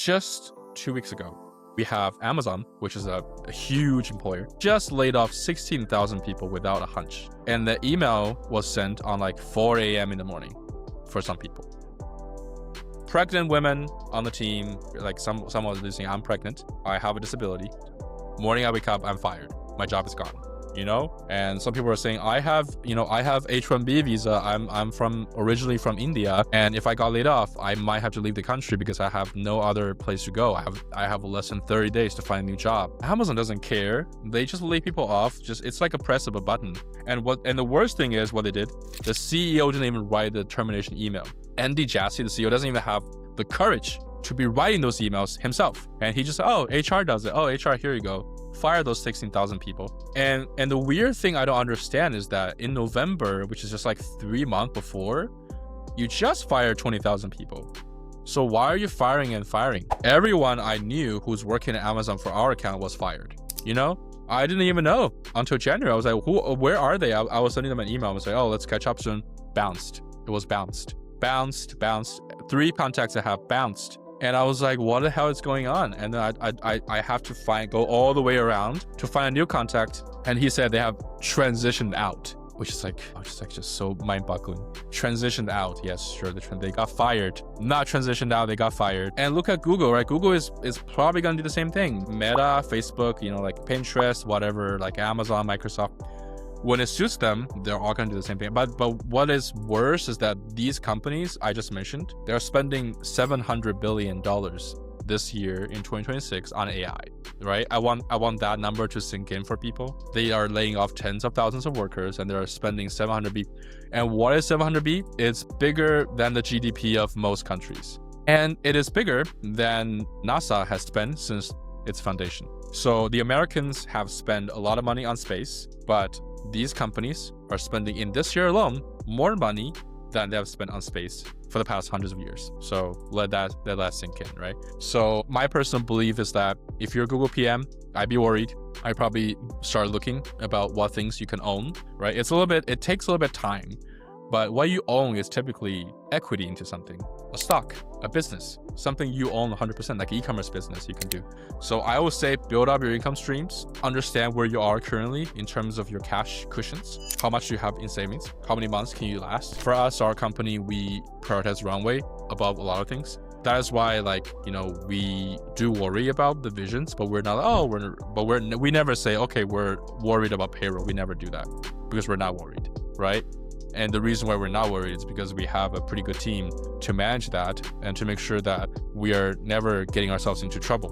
just 2 weeks ago, we have Amazon, which is a huge employer, just laid off 16,000 people without a hunch. And the email was sent on like 4 a.m. in the morning for some people. Pregnant women on the team, like someone was listening, I'm pregnant, I have a disability. Morning I wake up, I'm fired. My job is gone. And some people are saying, I have H-1B visa. I'm originally from India. And if I got laid off, I might have to leave the country because I have no other place to go. I have less than 30 days to find a new job. Amazon doesn't care. They just lay people off. It's like a press of a button. And the worst thing is what they did. The CEO didn't even write the termination email. Andy Jassy, the CEO, doesn't even have the courage to be writing those emails himself. And he just said, oh, HR does it. Oh, HR, here you go. Fire those 16,000 people. And the weird thing I don't understand is that in November, which is just like 3 months before, you just fired 20,000 people. So why are you firing and firing? Everyone I knew who's working at Amazon for our account was fired. I didn't even know until January. I was like, where are they? I was sending them an email. I was like, oh, let's catch up soon. Bounced. It was bounced. 3 contacts that have bounced. And I was like, what the hell is going on? And then I have to go all the way around to find a new contact. And he said they have transitioned out, which is just so mind-boggling. Transitioned out. Yes, sure. They got fired. Not transitioned out, they got fired. And look at Google, right? Google is probably going to do the same thing. Meta, Facebook, like Pinterest, whatever, like Amazon, Microsoft. When it suits them, they're all going to do the same thing. But what is worse is that these companies I just mentioned, they're spending $700 billion this year in 2026 on AI, right? I want that number to sink in for people. They are laying off tens of thousands of workers and they're spending 700 B. And what is 700 B? It's bigger than the GDP of most countries. And it is bigger than NASA has spent since its foundation. So the Americans have spent a lot of money on space, but these companies are spending in this year alone more money than they have spent on space for the past hundreds of years. So let that sink in, right? So my personal belief is that if you're a Google PM, I'd be worried. I'd probably start looking about what things you can own, right? It takes a little bit of time, but what you own is typically equity into something, a stock, a business, something you own 100%, like e-commerce business you can do. So I would say build up your income streams, understand where you are currently in terms of your cash cushions, how much you have in savings, how many months can you last. For us, our company, we prioritize runway above a lot of things. That is why, we do worry about the visions, but we're not, we never say, okay, we're worried about payroll. We never do that because we're not worried, right? And the reason why we're not worried is because we have a pretty good team to manage that and to make sure that we are never getting ourselves into trouble.